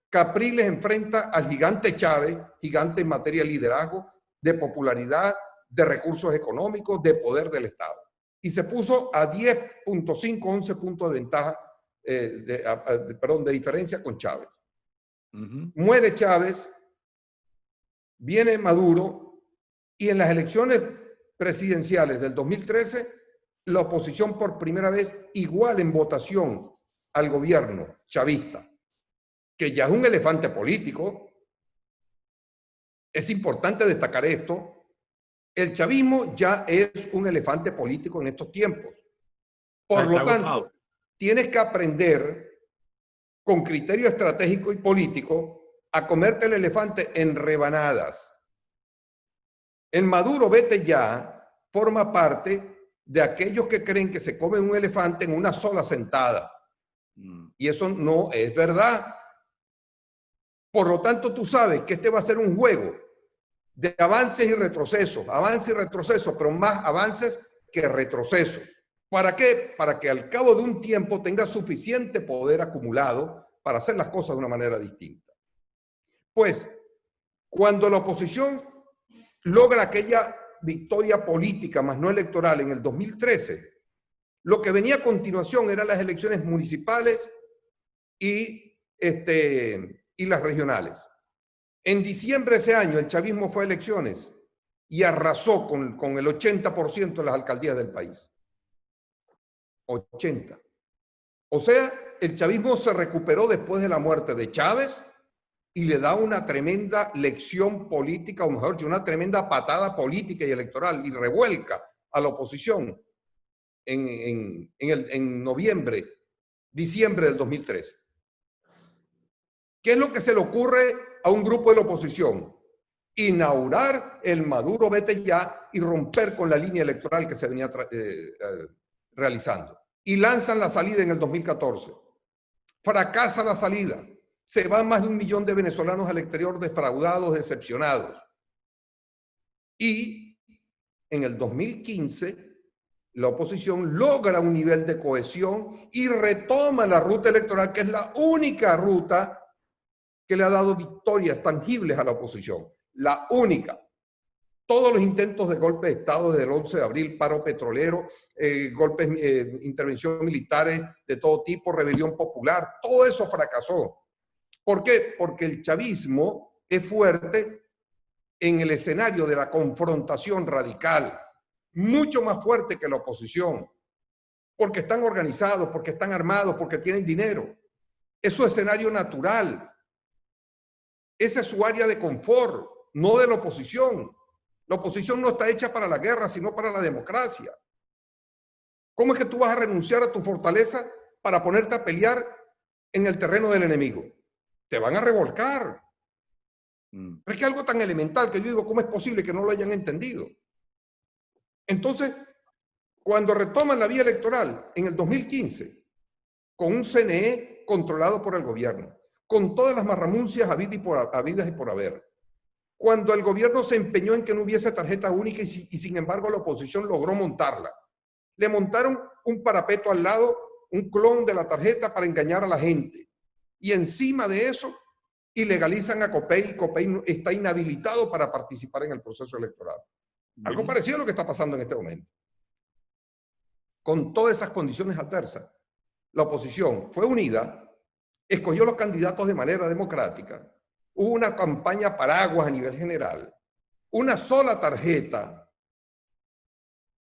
Capriles enfrenta al gigante Chávez, gigante en materia de liderazgo, de popularidad, de recursos económicos, de poder del Estado. Y se puso a 10.5, 11 puntos de ventaja, de diferencia con Chávez. Muere Chávez, viene Maduro, y en las elecciones presidenciales del 2013, la oposición por primera vez igual en votación al gobierno chavista, que ya es un elefante político. Es importante destacar esto. El chavismo ya es un elefante político en estos tiempos. Por lo tanto, tienes que aprender con criterio estratégico y político a comerte el elefante en rebanadas. El Maduro, vete ya, forma parte de aquellos que creen que se comen un elefante en una sola sentada. Y eso no es verdad. Por lo tanto, tú sabes que este va a ser un juego de avances y retrocesos, pero más avances que retrocesos. ¿Para qué? Para que al cabo de un tiempo tenga suficiente poder acumulado para hacer las cosas de una manera distinta. Pues, cuando la oposición logra aquella victoria política, más no electoral, en el 2013, lo que venía a continuación eran las elecciones municipales y las regionales. En diciembre de ese año, el chavismo fue a elecciones y arrasó con el 80% de las alcaldías del país. 80. O sea, el chavismo se recuperó después de la muerte de Chávez y le da una tremenda lección política, o mejor dicho, una tremenda patada política y electoral, y revuelca a la oposición en diciembre del 2013. ¿Qué es lo que se le ocurre a un grupo de la oposición? Inaugurar el Maduro vete ya y romper con la línea electoral que se venía realizando. Y lanzan la salida en el 2014. Fracasa la salida. Se van más de 1 millón de venezolanos al exterior defraudados, decepcionados. Y en el 2015, la oposición logra un nivel de cohesión y retoma la ruta electoral, que es la única ruta que le ha dado victorias tangibles a la oposición. La única. Todos los intentos de golpe de Estado desde el 11 de abril, paro petrolero, intervención militares de todo tipo, rebelión popular, todo eso fracasó. ¿Por qué? Porque el chavismo es fuerte en el escenario de la confrontación radical, mucho más fuerte que la oposición, porque están organizados, porque están armados, porque tienen dinero. Es su escenario natural. Esa es su área de confort, no de la oposición. La oposición no está hecha para la guerra, sino para la democracia. ¿Cómo es que tú vas a renunciar a tu fortaleza para ponerte a pelear en el terreno del enemigo? Te van a revolcar. Pero es que algo tan elemental que yo digo, ¿cómo es posible que no lo hayan entendido? Entonces, cuando retoman la vía electoral en el 2015, con un CNE controlado por el gobierno, con todas las marramuncias habidas y por haber, cuando el gobierno se empeñó en que no hubiese tarjeta única y sin embargo la oposición logró montarla, le montaron un parapeto al lado, un clon de la tarjeta para engañar a la gente. Y encima de eso, ilegalizan a Copey y Copey está inhabilitado para participar en el proceso electoral. Algo parecido a lo que está pasando en este momento. Con todas esas condiciones adversas, la oposición fue unida, escogió los candidatos de manera democrática, hubo una campaña paraguas a nivel general, una sola tarjeta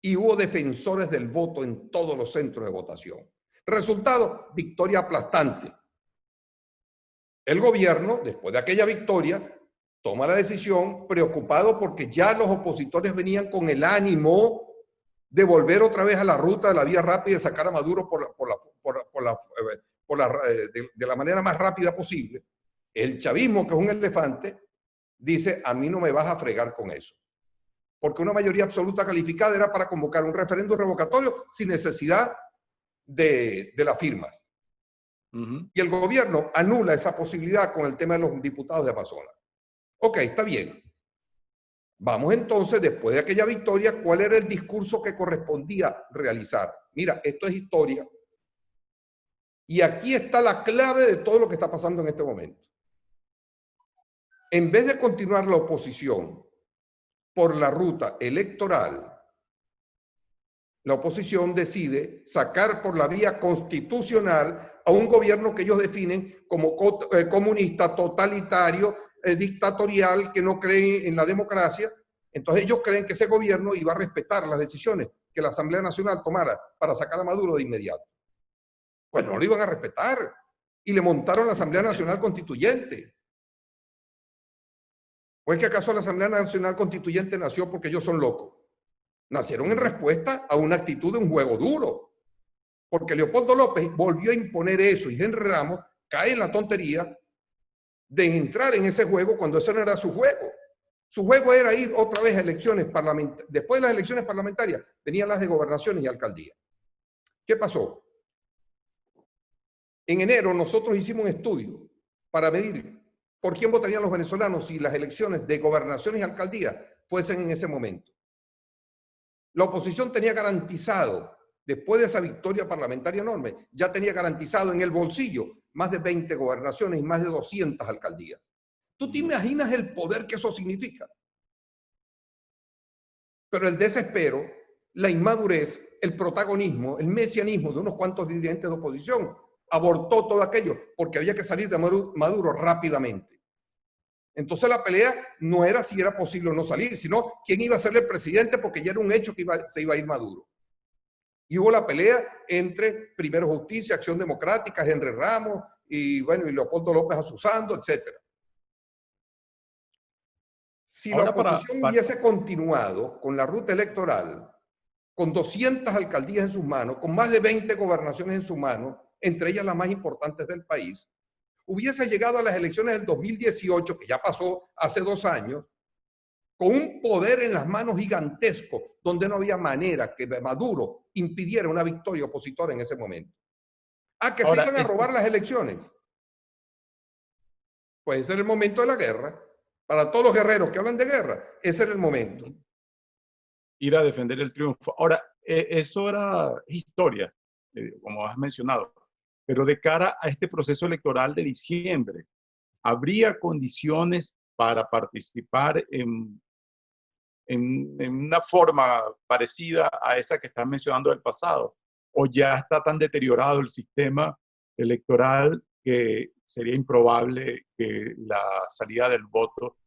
y hubo defensores del voto en todos los centros de votación. Resultado, victoria aplastante. El gobierno, después de aquella victoria, toma la decisión preocupado porque ya los opositores venían con el ánimo de volver otra vez a la ruta de la vía rápida y sacar a Maduro de la manera más rápida posible. El chavismo, que es un elefante, dice, a mí no me vas a fregar con eso. Porque una mayoría absoluta calificada era para convocar un referéndum revocatorio sin necesidad de las firmas. Y el gobierno anula esa posibilidad con el tema de los diputados de Amazonas. Ok, está bien. Vamos entonces, después de aquella victoria, ¿cuál era el discurso que correspondía realizar? Mira, esto es historia. Y aquí está la clave de todo lo que está pasando en este momento. En vez de continuar la oposición por la ruta electoral, la oposición decide sacar por la vía constitucional a un gobierno que ellos definen como comunista, totalitario, dictatorial, que no cree en la democracia. Entonces ellos creen que ese gobierno iba a respetar las decisiones que la Asamblea Nacional tomara para sacar a Maduro de inmediato. Pues no lo iban a respetar. Y le montaron la Asamblea Nacional Constituyente. ¿O es que acaso la Asamblea Nacional Constituyente nació porque ellos son locos? Nacieron en respuesta a una actitud de un juego duro. Porque Leopoldo López volvió a imponer eso y Henry Ramos cae en la tontería de entrar en ese juego cuando ese no era su juego. Su juego era ir otra vez a elecciones parlamentarias. Después de las elecciones parlamentarias venían las de gobernaciones y alcaldía. ¿Qué pasó? En enero nosotros hicimos un estudio para medir por quién votarían los venezolanos si las elecciones de gobernaciones y alcaldías fuesen en ese momento. La oposición tenía garantizado, después de esa victoria parlamentaria enorme, ya tenía garantizado en el bolsillo más de 20 gobernaciones y más de 200 alcaldías. ¿Tú te imaginas el poder que eso significa? Pero el desespero, la inmadurez, el protagonismo, el mesianismo de unos cuantos dirigentes de oposición abortó todo aquello porque había que salir de Maduro rápidamente. Entonces la pelea no era si era posible o no salir, sino quién iba a ser el presidente, porque ya era un hecho que se iba a ir Maduro. Y hubo la pelea entre Primero Justicia, Acción Democrática, Henry Ramos y bueno, y Leopoldo López Asusando, etc. Si la oposición hubiese continuado con la ruta electoral, con 200 alcaldías en sus manos, con más de 20 gobernaciones en sus manos, entre ellas las más importantes del país, hubiese llegado a las elecciones del 2018, que ya pasó hace 2 años, con un poder en las manos gigantesco, donde no había manera que Maduro impidiera una victoria opositora en ese momento. ¿A que se iban a robar las elecciones? Pues ese era el momento de la guerra. Para todos los guerreros que hablan de guerra, ese era el momento. Ir a defender el triunfo. Ahora, eso era historia, como has mencionado. Pero de cara a este proceso electoral de diciembre, ¿habría condiciones para participar en una forma parecida a esa que estás mencionando del pasado? ¿O ya está tan deteriorado el sistema electoral que sería improbable que la salida del voto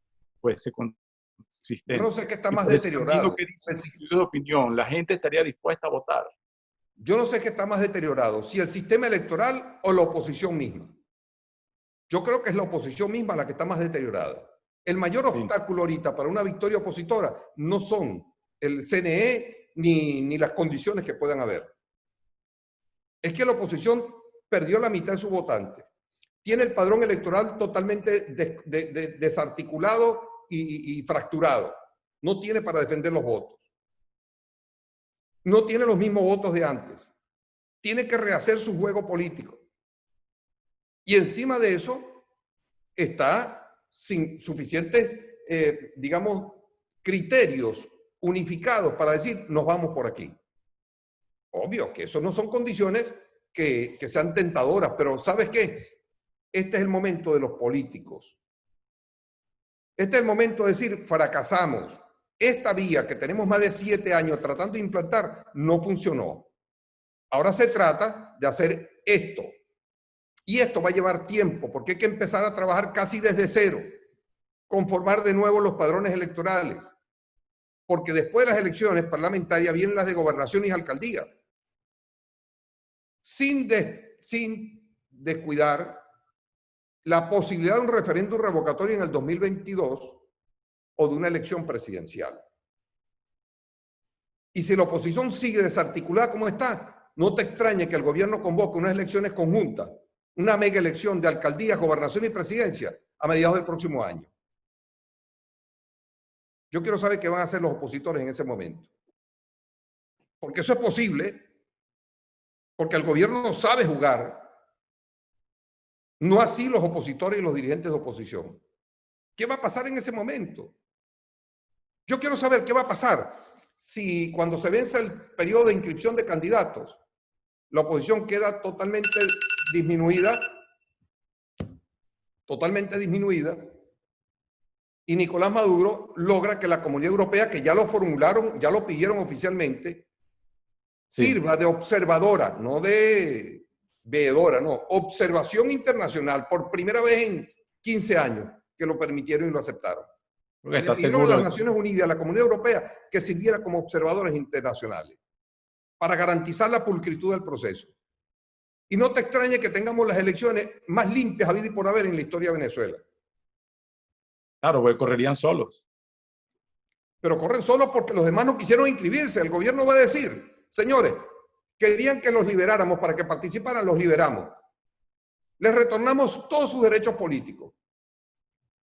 fuese consistente? Yo no sé qué está más deteriorado. ¿Qué dice de opinión? ¿La gente estaría dispuesta a votar? Yo no sé qué está más deteriorado, si el sistema electoral o la oposición misma. Yo creo que es la oposición misma la que está más deteriorada. El mayor obstáculo ahorita para una victoria opositora no son el CNE ni las condiciones que puedan haber. Es que la oposición perdió la mitad de sus votantes. Tiene el padrón electoral totalmente desarticulado y fracturado. No tiene para defender los votos. No tiene los mismos votos de antes. Tiene que rehacer su juego político. Y encima de eso está sin suficientes, digamos, criterios unificados para decir, nos vamos por aquí. Obvio que eso no son condiciones que sean tentadoras, pero ¿sabes qué? Este es el momento de los políticos. Este es el momento de decir, fracasamos. Esta vía que tenemos más de 7 años tratando de implantar no funcionó. Ahora se trata de hacer esto. Y esto va a llevar tiempo porque hay que empezar a trabajar casi desde cero. Conformar de nuevo los padrones electorales. Porque después de las elecciones parlamentarias vienen las de gobernación y alcaldía. Sin descuidar la posibilidad de un referéndum revocatorio en el 2022 o de una elección presidencial. Y si la oposición sigue desarticulada como está, no te extrañe que el gobierno convoque unas elecciones conjuntas, una mega elección de alcaldías, gobernación y presidencia a mediados del próximo año. Yo quiero saber qué van a hacer los opositores en ese momento. Porque eso es posible, porque el gobierno no sabe jugar No así los opositores y los dirigentes de oposición. ¿Qué va a pasar en ese momento? Yo quiero saber qué va a pasar si cuando se vence el periodo de inscripción de candidatos, la oposición queda totalmente disminuida, y Nicolás Maduro logra que la Comunidad Europea, que ya lo formularon, ya lo pidieron oficialmente, Sí. sirva de observadora, no de veedora, no, observación internacional por primera vez en 15 años que lo permitieron y lo aceptaron. Porque Le está pidieron a seguro. las Naciones Unidas, a la Comunidad Europea, que sirviera como observadores internacionales para garantizar la pulcritud del proceso. Y no te extrañe que tengamos las elecciones más limpias habidas y por haber en la historia de Venezuela. Claro, porque correrían solos. Pero corren solos porque los demás no quisieron inscribirse. El gobierno va a decir, señores, querían que los liberáramos para que participaran, los liberamos. Les retornamos todos sus derechos políticos.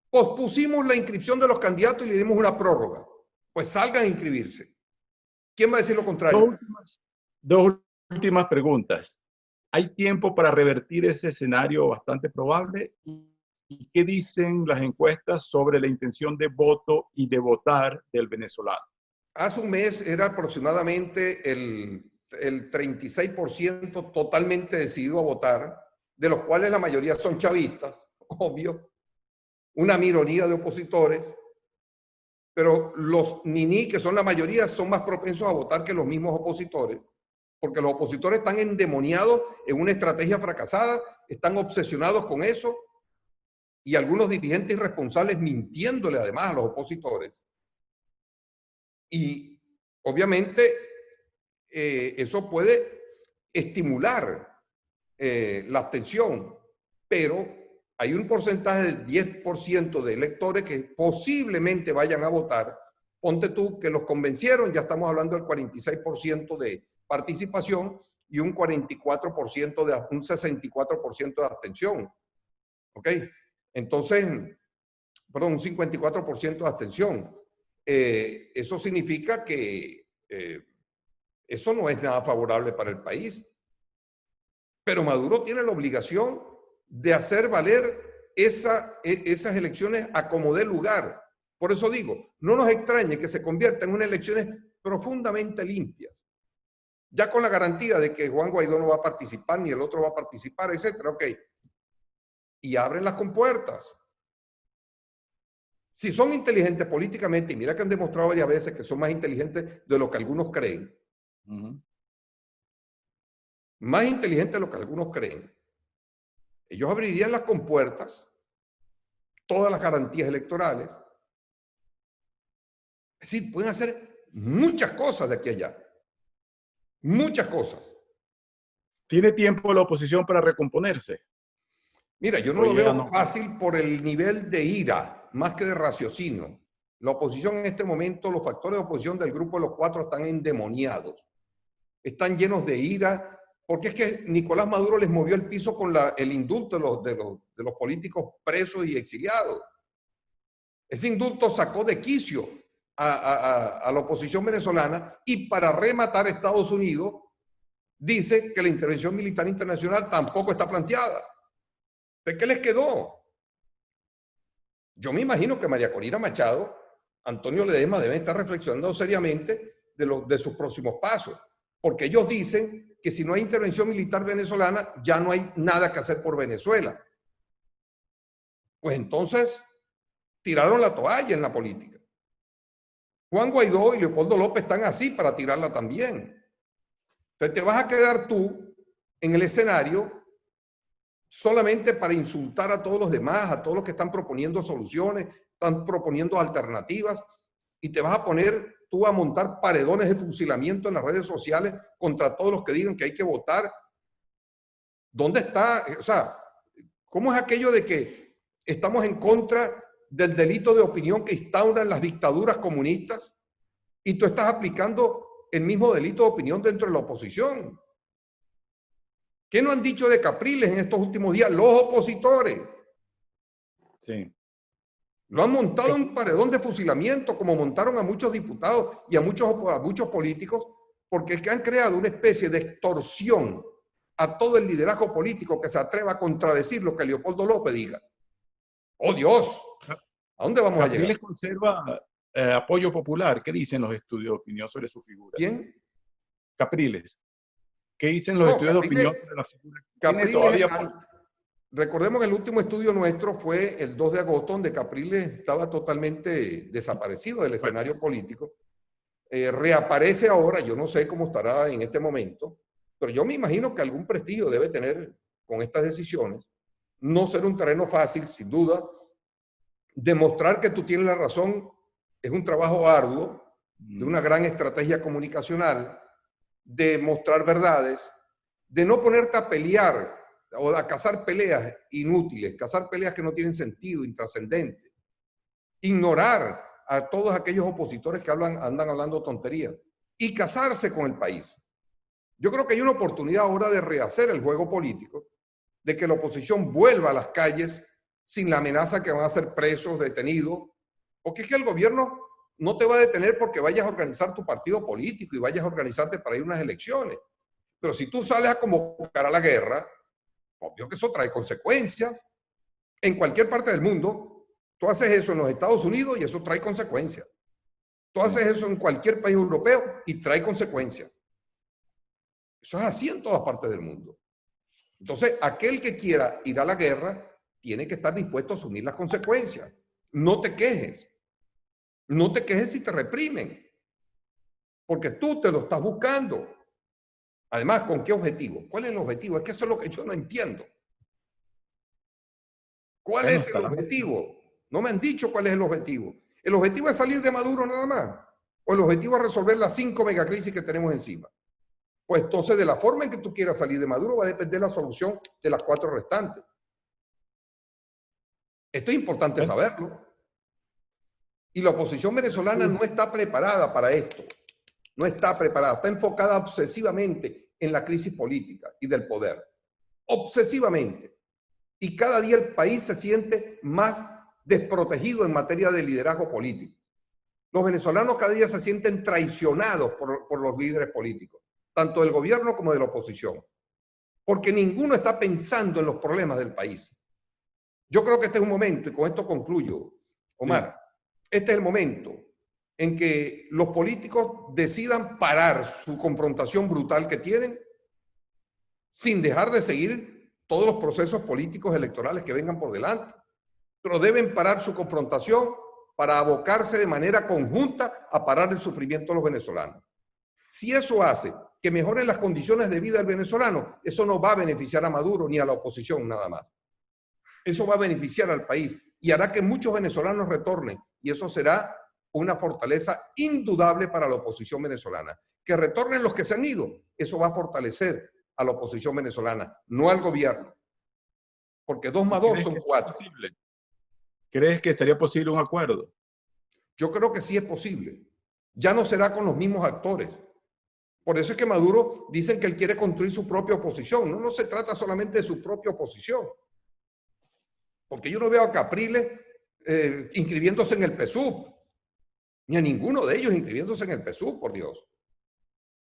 Pospusimos la inscripción de los candidatos y le dimos una prórroga. Pues salgan a inscribirse. ¿Quién va a decir lo contrario? Dos últimas preguntas. ¿Hay tiempo para revertir ese escenario bastante probable? ¿Y qué dicen las encuestas sobre la intención de voto y de votar del venezolano? Hace un mes era aproximadamente el 36% totalmente decidido a votar, de los cuales la mayoría son chavistas, obvio, una minoría de opositores, pero los niní, que son la mayoría, son más propensos a votar que los mismos opositores, porque los opositores están endemoniados en una estrategia fracasada, están obsesionados con eso, y algunos dirigentes irresponsables mintiéndole además a los opositores. Y obviamente eso puede estimular la abstención, pero hay un porcentaje del 10% de electores que posiblemente vayan a votar. Ponte tú que los convencieron, ya estamos hablando del 46% de participación y un 44% un 64% de abstención. ¿Ok? Entonces, perdón, un 54% de abstención. Eso significa que eso no es nada favorable para el país. Pero Maduro tiene la obligación de hacer valer esas elecciones a como dé lugar. Por eso digo, no nos extrañe que se conviertan en unas elecciones profundamente limpias. Ya con la garantía de que Juan Guaidó no va a participar, ni el otro va a participar, etcétera, ok. Y abren las compuertas. Si son inteligentes políticamente, y mira que han demostrado varias veces que son más inteligentes de lo que algunos creen, más inteligentes de lo que algunos creen, ellos abrirían las compuertas, todas las garantías electorales. Es decir, pueden hacer muchas cosas de aquí a allá. Muchas cosas. ¿Tiene tiempo la oposición para recomponerse? Mira, yo no lo veo fácil por el nivel de ira, más que de raciocinio. La oposición en este momento, los factores de oposición del grupo de los cuatro están endemoniados. Están llenos de ira, porque es que Nicolás Maduro les movió el piso con el indulto de los políticos presos y exiliados. Ese indulto sacó de quicio a la oposición venezolana y para rematar Estados Unidos dice que la intervención militar internacional tampoco está planteada. ¿De qué les quedó? Yo me imagino que María Corina Machado, Antonio Ledesma deben estar reflexionando seriamente de sus próximos pasos, porque ellos dicen que si no hay intervención militar venezolana, ya no hay nada que hacer por Venezuela. Pues entonces tiraron la toalla en la política. Juan Guaidó y Leopoldo López están así para tirarla también. Entonces te vas a quedar tú en el escenario solamente para insultar a todos los demás, a todos los que están proponiendo soluciones, están proponiendo alternativas, y te vas a poner tú a montar paredones de fusilamiento en las redes sociales contra todos los que digan que hay que votar. ¿Dónde está? O sea, ¿cómo es aquello de que estamos en contra del delito de opinión que instauran las dictaduras comunistas y tú estás aplicando el mismo delito de opinión dentro de la oposición? ¿Qué no han dicho de Capriles en estos últimos días los opositores? Sí. Lo han montado en un paredón de fusilamiento, como montaron a muchos diputados y a muchos políticos, porque es que han creado una especie de extorsión a todo el liderazgo político que se atreva a contradecir lo que Leopoldo López diga. ¡Oh, Dios! ¿A dónde vamos a llegar? Capriles conserva apoyo popular. ¿Qué dicen los estudios de opinión sobre su figura? ¿Quién? Capriles. ¿Qué dicen los No, estudios de opinión sobre la figura? ¿Tiene Capriles, todavía? recordemos que el último estudio nuestro fue el 2 de agosto, donde Capriles estaba totalmente desaparecido del escenario político. Reaparece ahora, yo no sé cómo estará en este momento, pero yo me imagino que algún prestigio debe tener con estas decisiones. No ser un terreno fácil, sin duda. Demostrar que tú tienes la razón es un trabajo arduo, de una gran estrategia comunicacional, de mostrar verdades, de no ponerte a pelear o a cazar peleas inútiles, cazar peleas que no tienen sentido, intrascendentes. Ignorar a todos aquellos opositores que andan hablando tonterías y casarse con el país. Yo creo que hay una oportunidad ahora de rehacer el juego político, de que la oposición vuelva a las calles sin la amenaza que van a ser presos, detenidos, porque es que el gobierno no te va a detener porque vayas a organizar tu partido político y vayas a organizarte para ir a unas elecciones. Pero si tú sales a convocar a la guerra, obvio que eso trae consecuencias. En cualquier parte del mundo, tú haces eso en los Estados Unidos y eso trae consecuencias. Tú haces eso en cualquier país europeo y trae consecuencias. Eso es así en todas partes del mundo. Entonces, aquel que quiera ir a la guerra tiene que estar dispuesto a asumir las consecuencias. No te quejes. No te quejes si te reprimen. Porque tú te lo estás buscando. Además, ¿con qué objetivo? ¿Cuál es el objetivo? Es que eso es lo que yo no entiendo. ¿Cuál es el objetivo? No me han dicho cuál es el objetivo. ¿El objetivo es salir de Maduro nada más? ¿O el objetivo es resolver las 5 megacrisis que tenemos encima? Pues entonces, de la forma en que tú quieras salir de Maduro va a depender la solución de las 4 restantes. Esto es importante saberlo. Y la oposición venezolana no está preparada para esto. No está preparada. Está enfocada obsesivamente en la crisis política y del poder. Obsesivamente. Y cada día el país se siente más desprotegido en materia de liderazgo político. Los venezolanos cada día se sienten traicionados por los líderes políticos, tanto del gobierno como de la oposición, porque ninguno está pensando en los problemas del país. Yo creo que este es un momento, y con esto concluyo, Omar, este es el momento en que los políticos decidan parar su confrontación brutal que tienen sin dejar de seguir todos los procesos políticos electorales que vengan por delante, pero deben parar su confrontación para abocarse de manera conjunta a parar el sufrimiento de los venezolanos. Si eso hace que mejoren las condiciones de vida del venezolano, eso no va a beneficiar a Maduro ni a la oposición nada más. Eso va a beneficiar al país y hará que muchos venezolanos retornen, y eso será una fortaleza indudable para la oposición venezolana. Que retornen los que se han ido, eso va a fortalecer a la oposición venezolana, no al gobierno. Porque 2 más 2 son 4. ¿Crees que sería posible un acuerdo? Yo creo que sí es posible. Ya no será con los mismos actores. Por eso es que Maduro dicen que él quiere construir su propia oposición. No se trata solamente de su propia oposición. Porque yo no veo a Capriles inscribiéndose en el PSUV, ni a ninguno de ellos inscribiéndose en el PSUV, por Dios.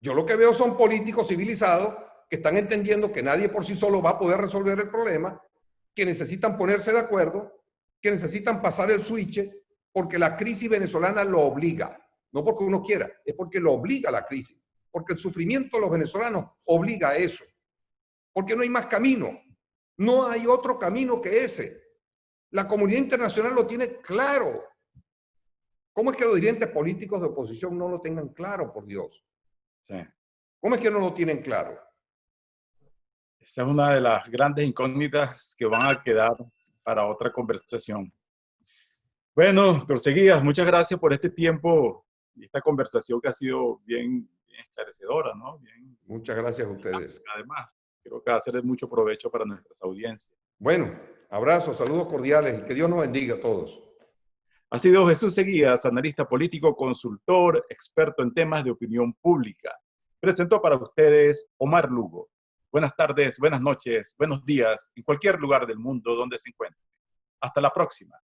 Yo lo que veo son políticos civilizados que están entendiendo que nadie por sí solo va a poder resolver el problema, que necesitan ponerse de acuerdo, que necesitan pasar el switch, porque la crisis venezolana lo obliga. No porque uno quiera, es porque lo obliga la crisis. Porque el sufrimiento de los venezolanos obliga a eso. Porque no hay más camino. No hay otro camino que ese. La comunidad internacional lo tiene claro. ¿Cómo es que los dirigentes políticos de oposición no lo tengan claro, por Dios? Sí. ¿Cómo es que no lo tienen claro? Esa es una de las grandes incógnitas que van a quedar para otra conversación. Bueno, proseguidas, muchas gracias por este tiempo y esta conversación que ha sido bien esclarecedora, ¿no? Muchas gracias a ustedes. Además, creo que va a ser de mucho provecho para nuestras audiencias. Bueno, abrazos, saludos cordiales y que Dios nos bendiga a todos. Ha sido Jesús Seguías, analista político, consultor, experto en temas de opinión pública. Presentó para ustedes Omar Lugo. Buenas tardes, buenas noches, buenos días, en cualquier lugar del mundo donde se encuentren. Hasta la próxima.